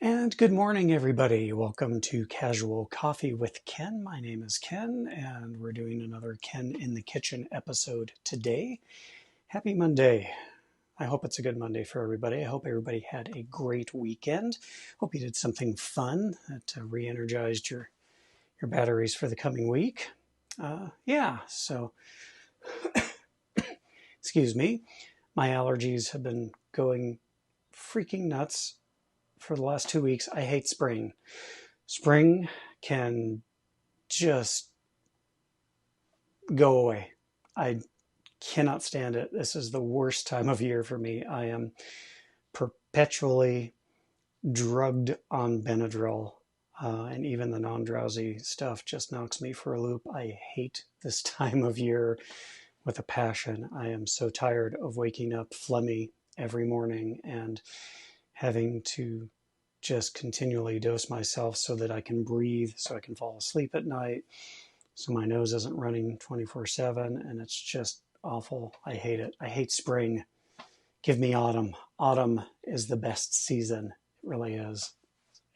And good morning, everybody. Welcome to Casual Coffee with Ken. My name is Ken, and we're doing another Ken in the Kitchen episode today. Happy Monday. I hope it's a good Monday for everybody. I hope everybody had a great weekend. Hope you did something fun that re-energized your batteries for the coming week. So excuse me. My allergies have been going freaking nuts for the last 2 weeks. I hate spring. Spring can just go away. I cannot stand it. This is the worst time of year for me. I am perpetually drugged on Benadryl, and even the non-drowsy stuff just knocks me for a loop. I hate this time of year with a passion. I am so tired of waking up phlegmy every morning and having to just continually dose myself so that I can breathe, so I can fall asleep at night, so my nose isn't running 24/7, and it's just awful. I hate it. I hate spring. Give me autumn. Autumn is the best season. It really is.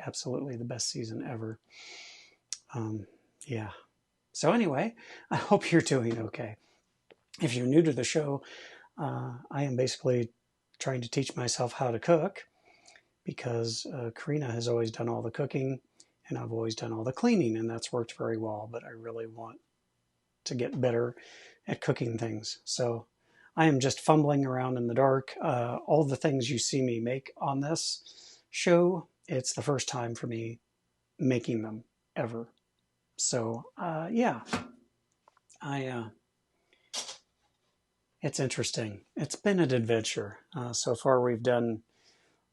Absolutely the best season ever. Yeah. So anyway, I hope you're doing okay. If you're new to the show, I am basically trying to teach myself how to cook because Karina has always done all the cooking and I've always done all the cleaning, and that's worked very well, but I really want to get better at cooking things. So I am just fumbling around in the dark. All the things you see me make on this show, it's the first time for me making them ever. So it's interesting. It's been an adventure. So far we've done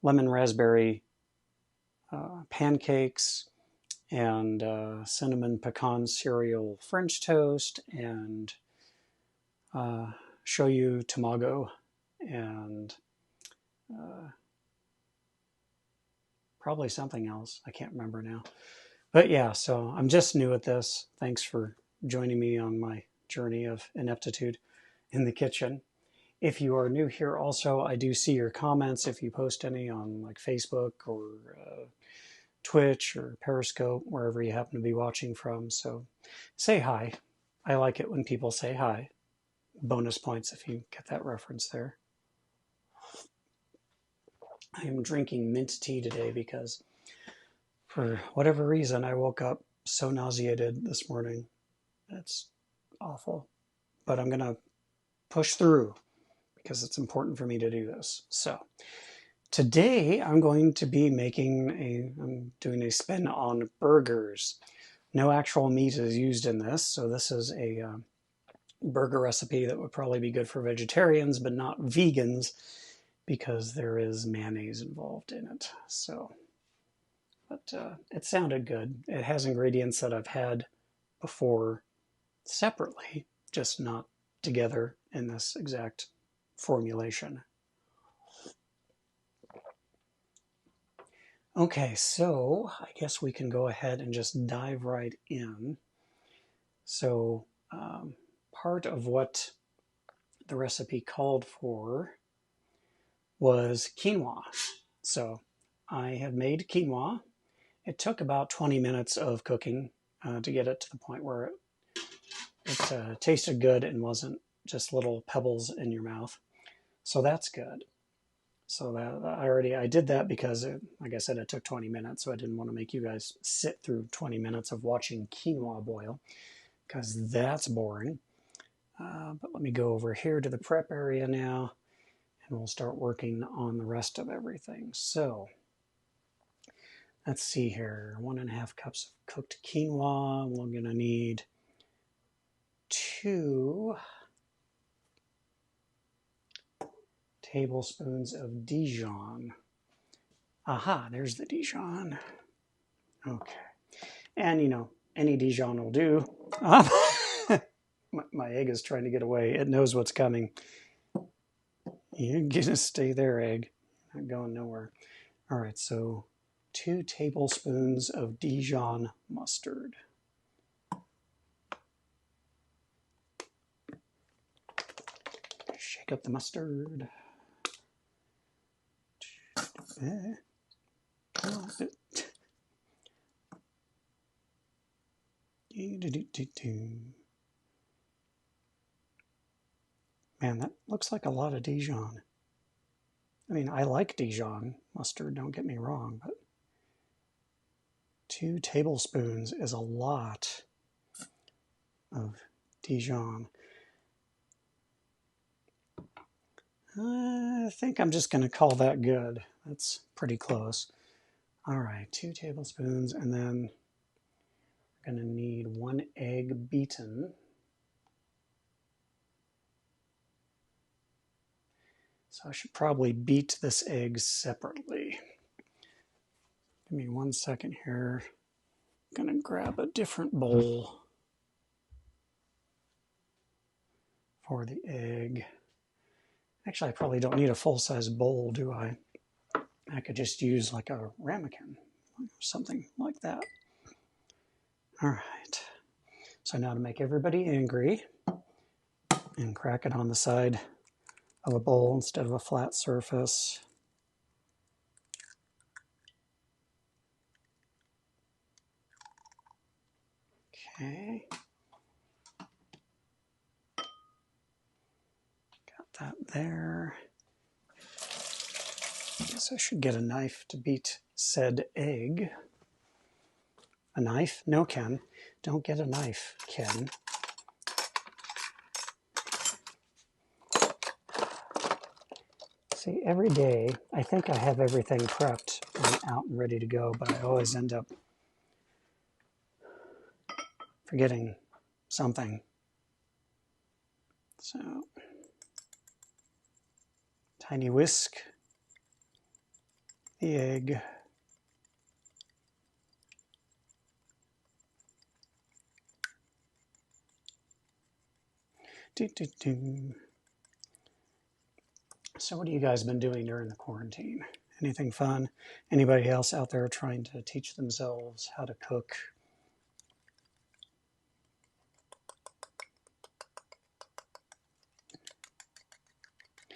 lemon raspberry pancakes and cinnamon pecan cereal French toast and shoyu tamago and probably something else. I can't remember now. But yeah, so I'm just new at this. Thanks for joining me on my journey of ineptitude in the kitchen. If you are new here also, I do see your comments if you post any on like Facebook or Twitch or Periscope, wherever you happen to be watching from. So say hi. I like it when people say hi. Bonus points if you get that reference there. I am drinking mint tea today because for whatever reason I woke up so nauseated this morning. It's awful. But I'm going to push through because it's important for me to do this. So today I'm going to be I'm doing a spin on burgers. No actual meat is used in this, so this is a burger recipe that would probably be good for vegetarians, but not vegans, because there is mayonnaise involved in it. So, but it sounded good. It has ingredients that I've had before separately, just not together in this exact formulation. Okay, so I guess we can go ahead and just dive right in. So part of what the recipe called for was quinoa. So I have made quinoa. It took about 20 minutes of cooking to get it to the point where it tasted good and wasn't just little pebbles in your mouth. So that's good. So that I did that because, like I said, it took 20 minutes. So I didn't want to make you guys sit through 20 minutes of watching quinoa boil because that's boring. But let me go over here to the prep area now, and we'll start working on the rest of everything. So let's see here. 1.5 cups of cooked quinoa. We're going to need 2 tablespoons of Dijon. Aha, there's the Dijon. Okay. And, any Dijon will do. My egg is trying to get away. It knows what's coming. You're going to stay there, egg. Not going nowhere. All right, so 2 tablespoons of Dijon mustard. Shake up the mustard. Come on. Man, that looks like a lot of Dijon. I mean, I like Dijon mustard, don't get me wrong, but 2 tablespoons is a lot of Dijon. I think I'm just going to call that good. That's pretty close. All right, 2 tablespoons, and then we're going to need 1 egg beaten. So I should probably beat this egg separately. Give me 1 second here. I'm going to grab a different bowl for the egg. Actually, I probably don't need a full-size bowl, do I? I could just use like a ramekin, something like that. All right. So now to make everybody angry, and crack it on the side of a bowl instead of a flat surface. Okay. Got that there. Guess I should get a knife to beat said egg. A knife? No, Ken. Don't get a knife, Ken. See, every day, I think I have everything prepped and out and ready to go, but I always end up forgetting something. So, tiny whisk, the egg. So what have you guys been doing during the quarantine? Anything fun? Anybody else out there trying to teach themselves how to cook?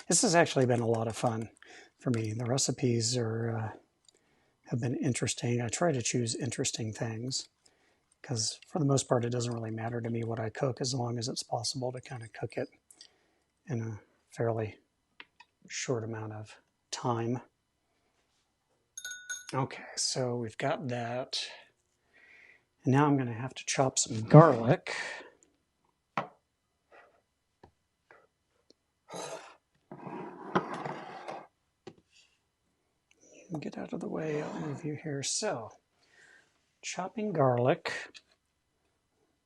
This has actually been a lot of fun for me. The recipes have been interesting. I try to choose interesting things because for the most part, it doesn't really matter to me what I cook as long as it's possible to kind of cook it in a fairly short amount of time. Okay, so we've got that. And now I'm going to have to chop some garlic. Get out of the way, I'll move you here. So, chopping garlic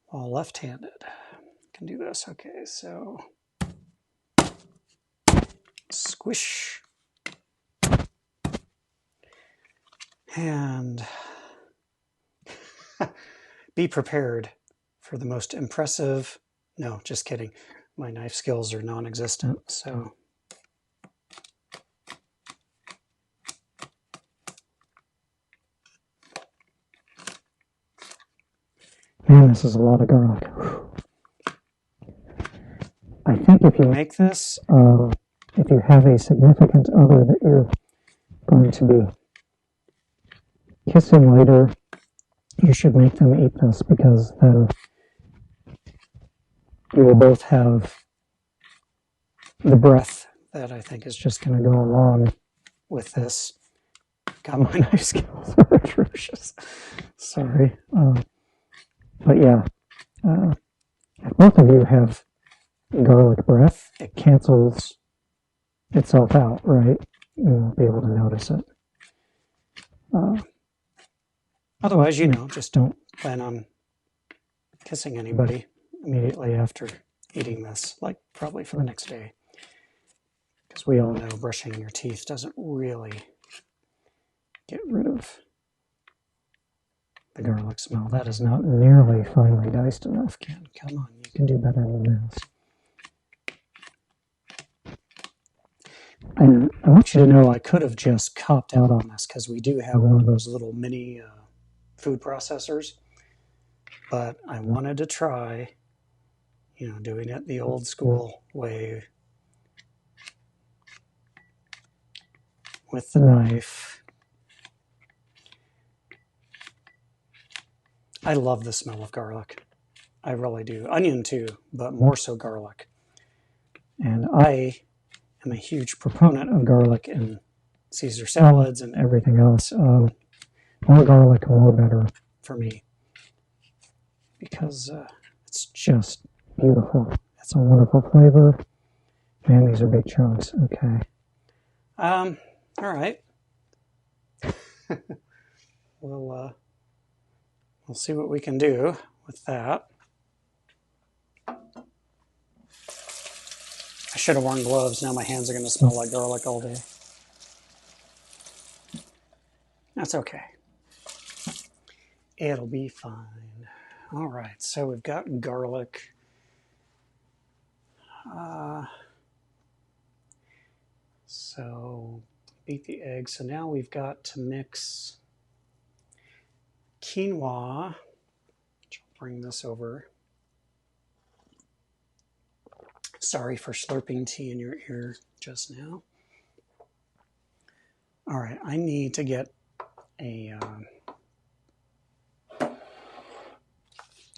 while left-handed. Can do this. Okay, so squish. And be prepared for the most impressive, no, just kidding. My knife skills are non-existent, so. Man, this is a lot of garlic. I think if you make this, if you have a significant other that you're going to be kissing later, you should make them eat this because then you will both have the breath that I think is just going to go along with this. God, my knife skills are atrocious. Sorry. But yeah, if both of you have garlic breath, it cancels itself out, right? You won't be able to notice it. Otherwise, just don't plan on kissing anybody immediately after eating this, like probably for the next day. Because we all know brushing your teeth doesn't really get rid of the garlic smell. That is not nearly finely diced enough, Ken. Come on, you can do better than this. And I want you to know I could have just copped out on this because we do have one of those little mini food processors. But I wanted to try, doing it the old school way with the knife. I love the smell of garlic. I really do. Onion too, but more so garlic. And I am a huge proponent of garlic in Caesar salads and everything else. More garlic, more better for me, because it's just beautiful. It's a wonderful flavor. Man, these are big chunks. Okay. All right. We'll see what we can do with that. I should have worn gloves. Now my hands are going to smell like garlic all day. That's okay. It'll be fine. All right, so we've got garlic. So beat the egg. So now we've got to mix quinoa. Which I'll bring this over. Sorry for slurping tea in your ear just now. All right, I need to get a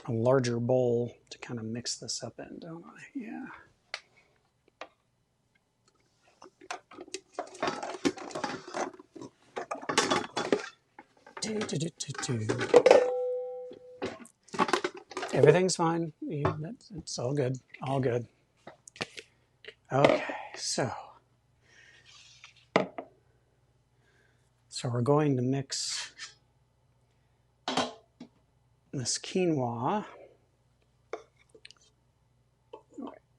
larger bowl to kind of mix this up in, don't I? Yeah. Everything's fine. It's all good. All good. Okay, so we're going to mix this quinoa.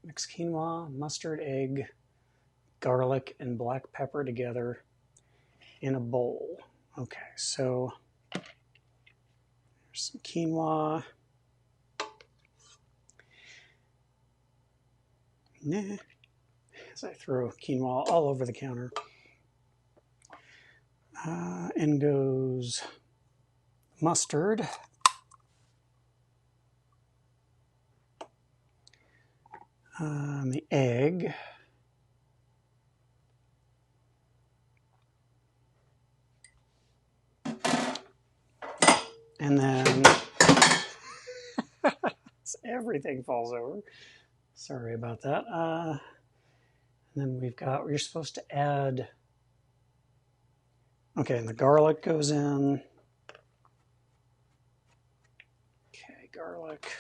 Mix quinoa, mustard, egg, garlic, and black pepper together in a bowl. Okay, so there's some quinoa. As I throw quinoa all over the counter. In goes mustard. The egg. And then everything falls over. Sorry about that. And then we're supposed to add, okay, and the garlic goes in. Okay, garlic.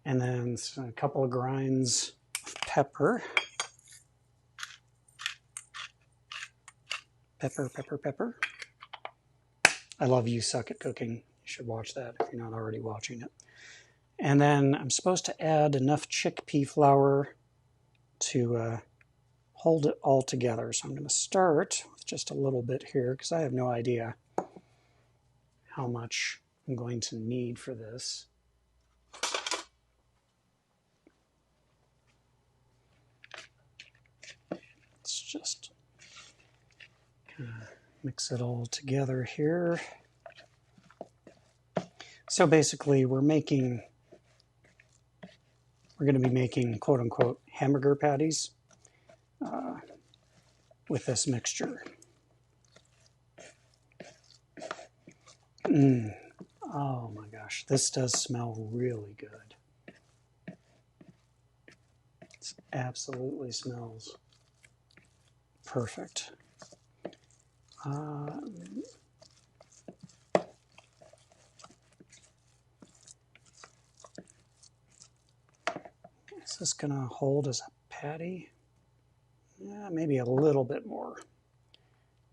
And then a couple of grinds of pepper. Pepper. I love You Suck at Cooking. You should watch that if you're not already watching it. And then I'm supposed to add enough chickpea flour to hold it all together. So I'm going to start with just a little bit here because I have no idea how much I'm going to need for this. Let's just kind of mix it all together here. So basically we're going to be making quote unquote hamburger patties with this mixture. Oh my gosh, this does smell really good. It absolutely smells perfect. Is this going to hold as a patty? Yeah, maybe a little bit more.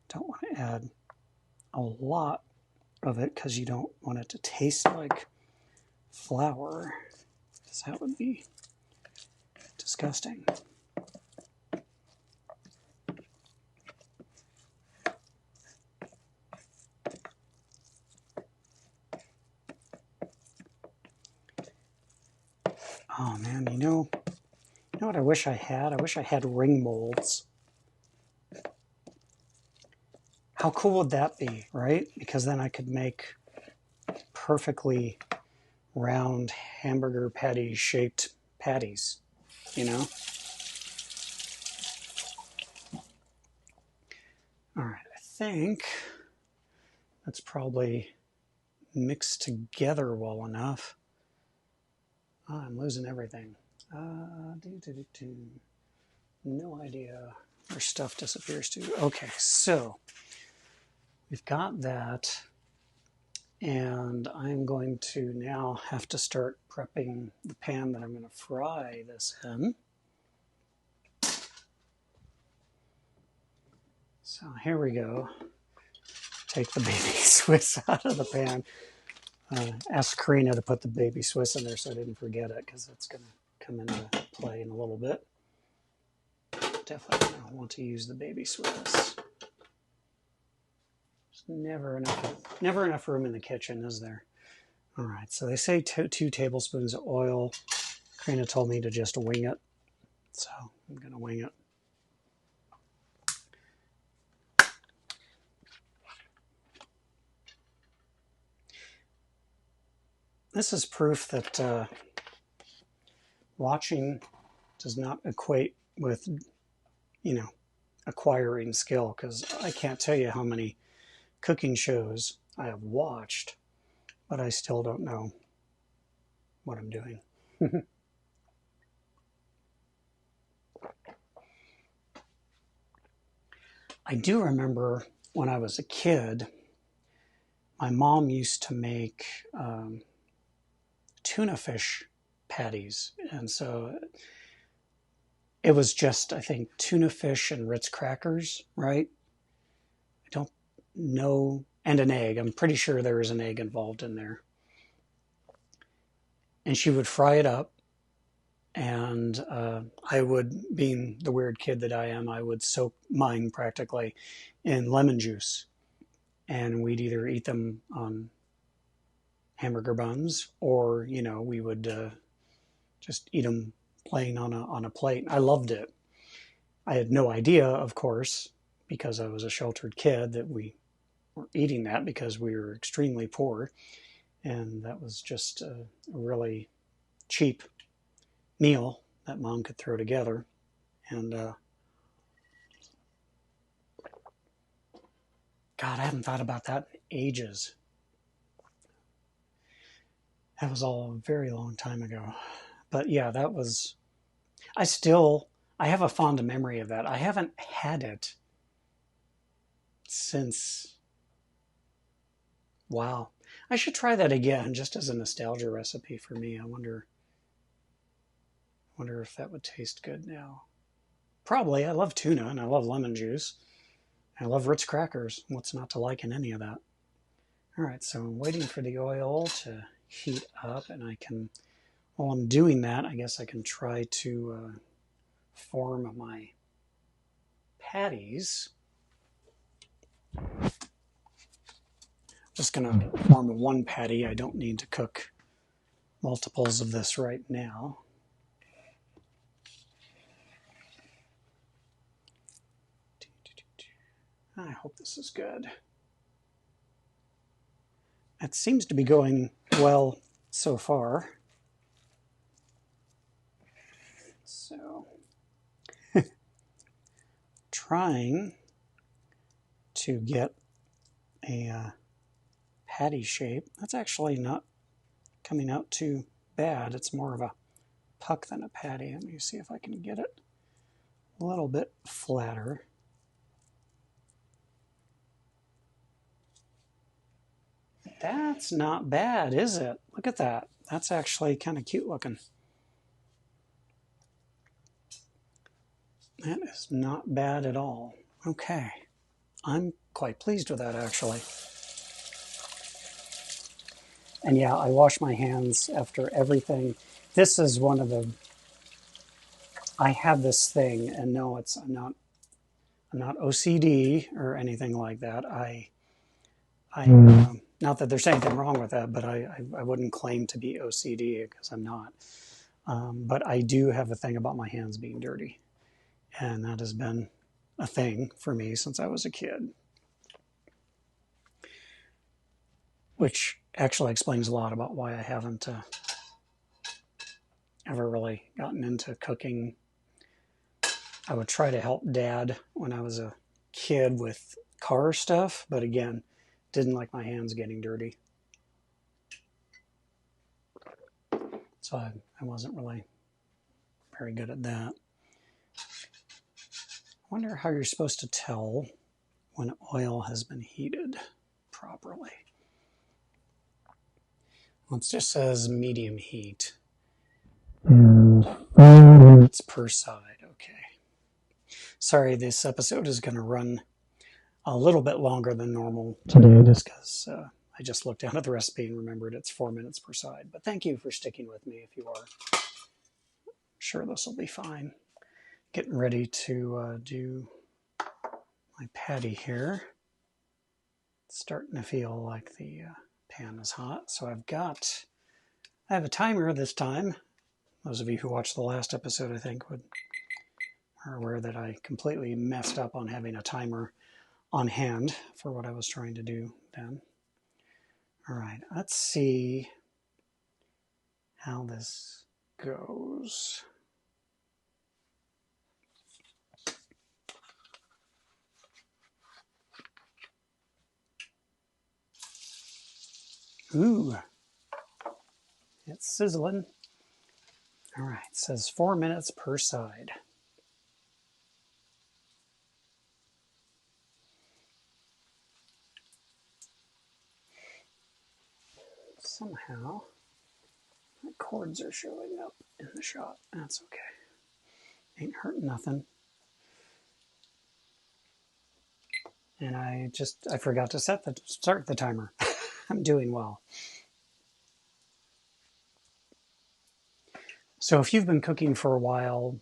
Don't want to add a lot of it because you don't want it to taste like flour, because that would be disgusting. Oh man, you know what I wish I had? I wish I had ring molds. How cool would that be, right? Because then I could make perfectly round hamburger patty shaped patties, you know? All right, I think That's probably mixed together well enough. Oh, I'm losing everything. No idea where stuff disappears to. Okay, so we've got that. And I'm going to now have to start prepping the pan that I'm going to fry this in. So here we go. Take the baby Swiss out of the pan. Ask Karina to put the baby Swiss in there so I didn't forget it, because it's going to come into play in a little bit. Definitely don't want to use the baby Swiss. There's never enough room in the kitchen, is there? All right, so they say 2 tablespoons of oil. Karina told me to just wing it, so I'm going to wing it. This is proof that watching does not equate with, acquiring skill, because I can't tell you how many cooking shows I have watched, but I still don't know what I'm doing. I do remember when I was a kid, my mom used to make tuna fish patties, and so it was just, I think, tuna fish and Ritz crackers, right? I don't know, and an egg. I'm pretty sure there was an egg involved in there. And she would fry it up, and I would, being the weird kid that I am, I would soak mine practically in lemon juice, and we'd either eat them on hamburger buns, or we would just eat them plain on a plate. I loved it. I had no idea, of course, because I was a sheltered kid, that we were eating that because we were extremely poor, and that was just a really cheap meal that mom could throw together. And God, I haven't thought about that in ages. That was all a very long time ago. But yeah, that was, I have a fond memory of that. I haven't had it since, wow. I should try that again, just as a nostalgia recipe for me. I wonder if that would taste good now. Probably. I love tuna and I love lemon juice. I love Ritz crackers. What's not to like in any of that? All right, so I'm waiting for the oil to heat up, and I can, while I'm doing that, I guess I can try to form my patties. Just going to form one patty. I don't need to cook multiples of this right now. I hope this is good. It seems to be going well so far. So, trying to get a patty shape. That's actually not coming out too bad. It's more of a puck than a patty. Let me see if I can get it a little bit flatter. That's not bad, is it? Look at that. That's actually kind of cute looking. That is not bad at all. Okay. I'm quite pleased with that, actually. And yeah, I wash my hands after everything. This is one of the, I have this thing, and no, I'm not OCD or anything like that. Not that there's anything wrong with that, but I wouldn't claim to be OCD, because I'm not. But I do have a thing about my hands being dirty, and that has been a thing for me since I was a kid, which actually explains a lot about why I haven't ever really gotten into cooking. I would try to help Dad when I was a kid with car stuff, but again, didn't like my hands getting dirty. So I wasn't really very good at that. I wonder how you're supposed to tell when oil has been heated properly. Well, it just says medium heat. And 5 minutes per side. Okay. Sorry, this episode is going to run a little bit longer than normal today just because I just looked down at the recipe and remembered it's 4 minutes per side. But thank you for sticking with me if you are. I'm sure this will be fine. Getting ready to do my patty here. It's starting to feel like the pan is hot. So I have a timer this time. Those of you who watched the last episode, I think, are aware that I completely messed up on having a timer on hand for what I was trying to do then. All right, let's see how this goes. Ooh, it's sizzling. All right, it says 4 minutes per side. Somehow, my cords are showing up in the shot. That's okay. Ain't hurting nothing. And I forgot to start the timer. I'm doing well. So if you've been cooking for a while,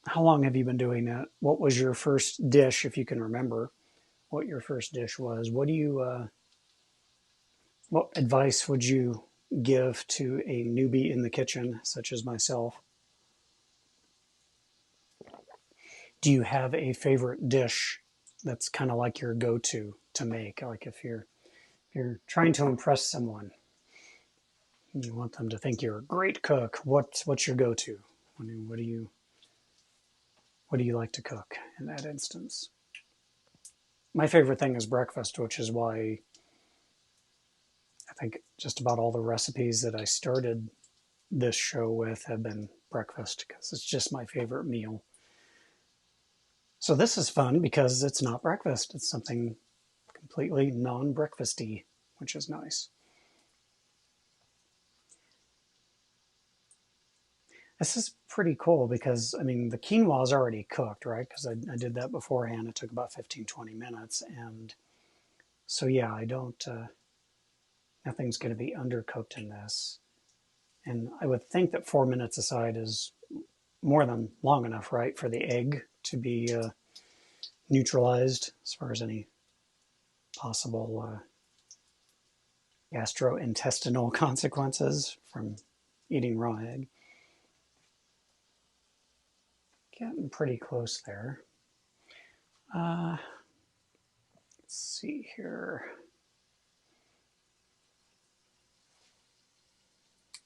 how long have you been doing that? What was your first dish, if you can remember what your first dish was? What advice would you give to a newbie in the kitchen, such as myself? Do you have a favorite dish that's kind of like your go-to to make? Like if you're trying to impress someone, you want them to think you're a great cook. What's your go-to? What do you like to cook in that instance? My favorite thing is breakfast, which is why I think just about all the recipes that I started this show with have been breakfast because it's just my favorite meal. So this is fun because it's not breakfast. It's something completely non-breakfasty, which is nice. This is pretty cool because, I mean, the quinoa is already cooked, right? Because I did that beforehand. It took about 15-20 minutes. And so, yeah, nothing's going to be undercooked in this. And I would think that 4 minutes aside is more than long enough, right, for the egg to be neutralized as far as any possible gastrointestinal consequences from eating raw egg. Getting pretty close there. Let's see here.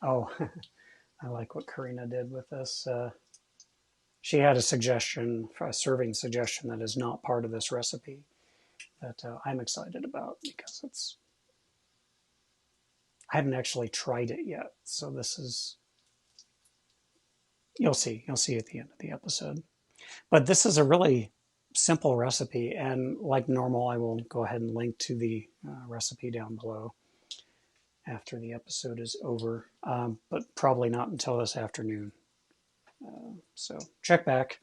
Oh, I like what Karina did with this. She had a serving suggestion that is not part of this recipe that I'm excited about because I haven't actually tried it yet. So this is, you'll see at the end of the episode. But this is a really simple recipe, and like normal, I will go ahead and link to the recipe down below after the episode is over, but probably not until this afternoon. So check back,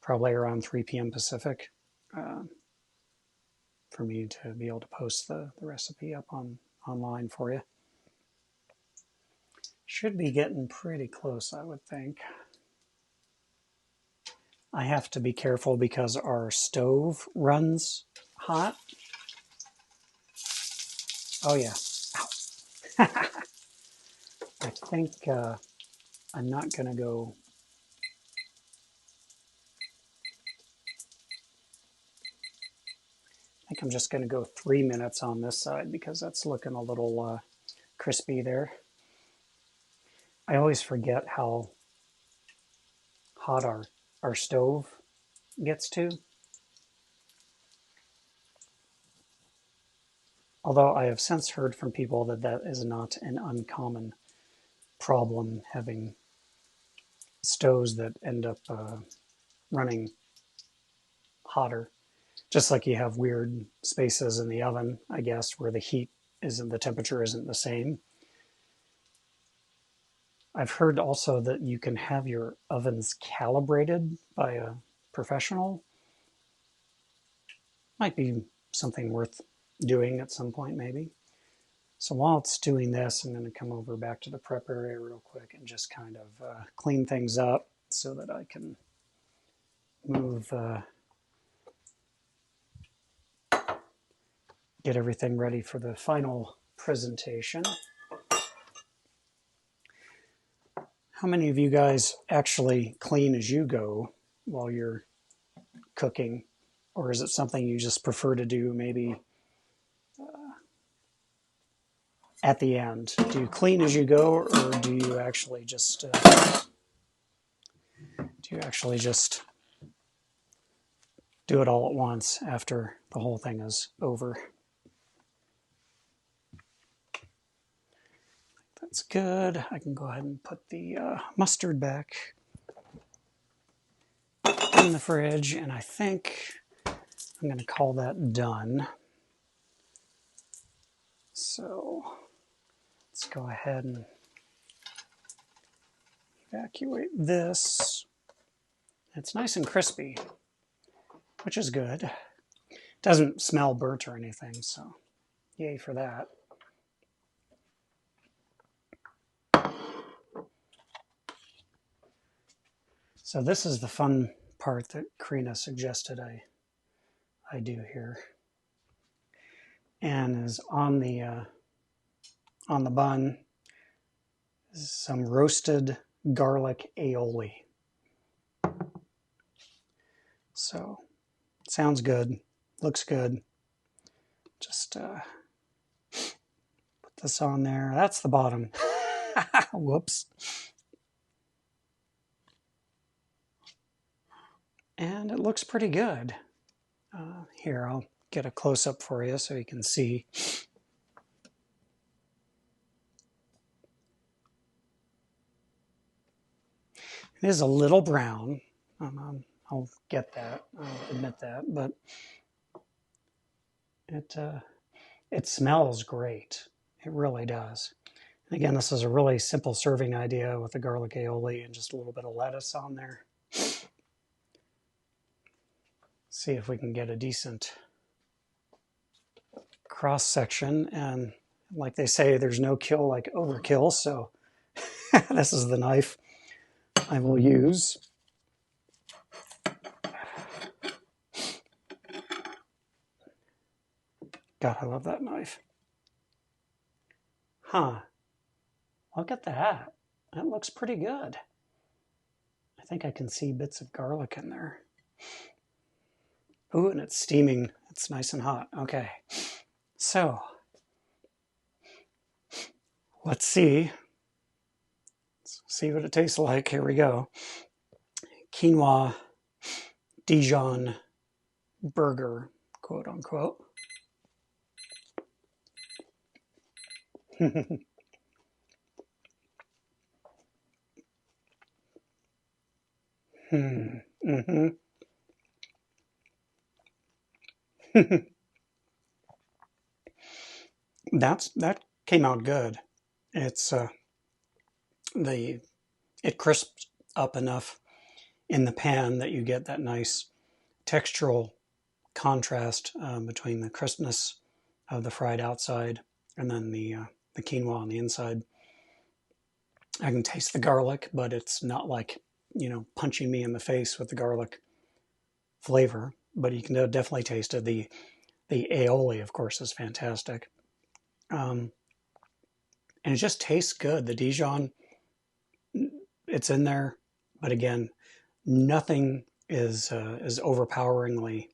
probably around 3 p.m. Pacific, for me to be able to post the recipe up online for you. Should be getting pretty close, I would think. I have to be careful because our stove runs hot. Oh yeah. I think I'm not going to go. I think I'm just going to go 3 minutes on this side because that's looking a little crispy there. I always forget how hot our stove gets to. Although I have since heard from people that that is not an uncommon problem, having stoves that end up running hotter. Just like you have weird spaces in the oven, I guess, where the heat isn't, the temperature isn't the same. I've heard also that you can have your ovens calibrated by a professional. Might be something worth doing at some point, maybe. So while it's doing this, I'm going to come over back to the prep area real quick and just kind of clean things up so that I can move, get everything ready for the final presentation. How many of you guys actually clean as you go while you're cooking? Or is it something you just prefer to do maybe at the end? Do you clean as you go, or do you actually just do it all at once after the whole thing is over? That's good. I can go ahead and put the mustard back in the fridge, and I think I'm going to call that done. So let's go ahead and evacuate this. It's nice and crispy, which is good. Doesn't smell burnt or anything, so yay for that. So this is the fun part that Karina suggested I do here, and is on the bun is some roasted garlic aioli. So sounds good, looks good. Just put this on there. That's the bottom. Whoops. And it looks pretty good. Here, I'll get a close-up for you so you can see. It is a little brown. I'll get that. I'll admit that. But it smells great. It really does. And again, this is a really simple serving idea with the garlic aioli and just a little bit of lettuce on there. See if we can get a decent cross section. And like they say, there's no kill like overkill. So this is the knife I will use. God, I love that knife. Huh. Look at that. That looks pretty good. I think I can see bits of garlic in there. Ooh, and it's steaming. It's nice and hot. Okay. So, let's see. Let's see what it tastes like. Here we go. Quinoa Dijon burger, quote unquote. Mm-hmm. That came out good. It's it crisps up enough in the pan that you get that nice textural contrast between the crispness of the fried outside and then the quinoa on the inside. I can taste the garlic, but it's not like, punching me in the face with the garlic flavor. But you can definitely taste it. The aioli, of course, is fantastic. And it just tastes good. The Dijon, it's in there, but again, nothing is overpoweringly,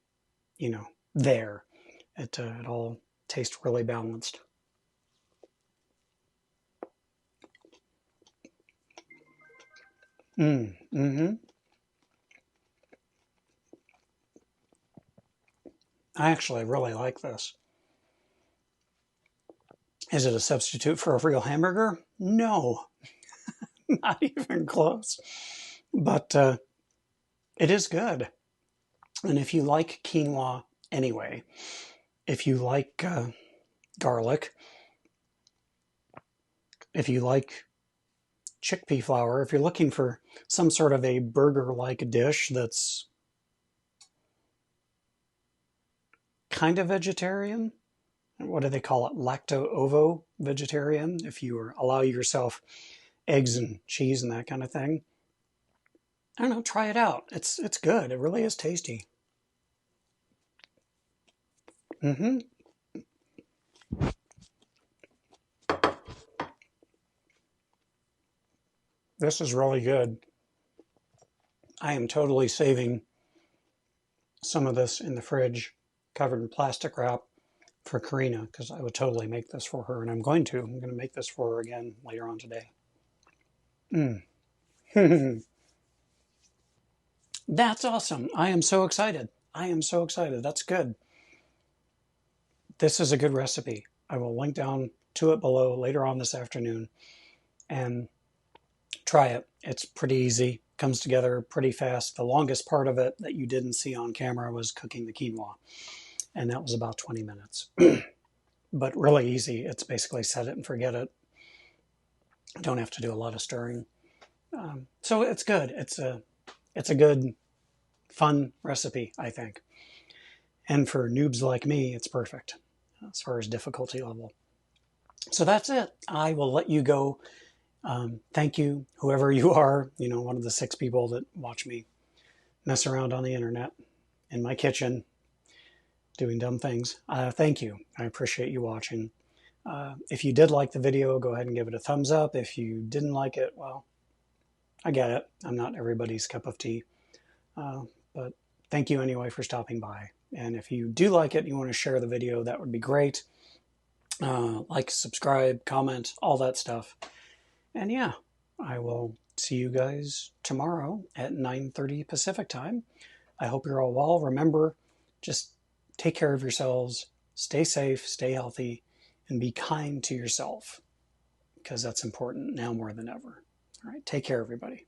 there. It all tastes really balanced. Mm-hmm. I actually really like this. Is it a substitute for a real hamburger? No, not even close. But it is good. And if you like quinoa anyway, if you like garlic, if you like chickpea flour, if you're looking for some sort of a burger-like dish that's kind of vegetarian, what do they call it? Lacto-ovo vegetarian, if you allow yourself eggs and cheese and that kind of thing. I don't know, try it out. It's good. It really is tasty. Mm-hmm. This is really good. I am totally saving some of this in the fridge, covered in plastic wrap, for Karina, because I would totally make this for her, and I'm going to. I'm going to make this for her again later on today. That's awesome. I am so excited. I am so excited. That's good. This is a good recipe. I will link down to it below later on this afternoon and try it. It's pretty easy. Comes together pretty fast. The longest part of it that you didn't see on camera was cooking the quinoa, and that was about 20 minutes. But really easy. It's basically set it and forget it. Don't have to do a lot of stirring. So it's good. It's a good, fun recipe, I think. And for noobs like me, it's perfect as far as difficulty level. So that's it. I will let you go. Thank you, whoever you are, one of the 6 people that watch me mess around on the internet in my kitchen doing dumb things. Thank you. I appreciate you watching. If you did like the video, go ahead and give it a thumbs up. If you didn't like it, well, I get it. I'm not everybody's cup of tea. But thank you anyway for stopping by. And if you do like it and you want to share the video, that would be great. Like, subscribe, comment, all that stuff. And yeah, I will see you guys tomorrow at 9:30 Pacific time. I hope you're all well. Remember, just take care of yourselves, stay safe, stay healthy, and be kind to yourself, because that's important now more than ever. All right, take care, everybody.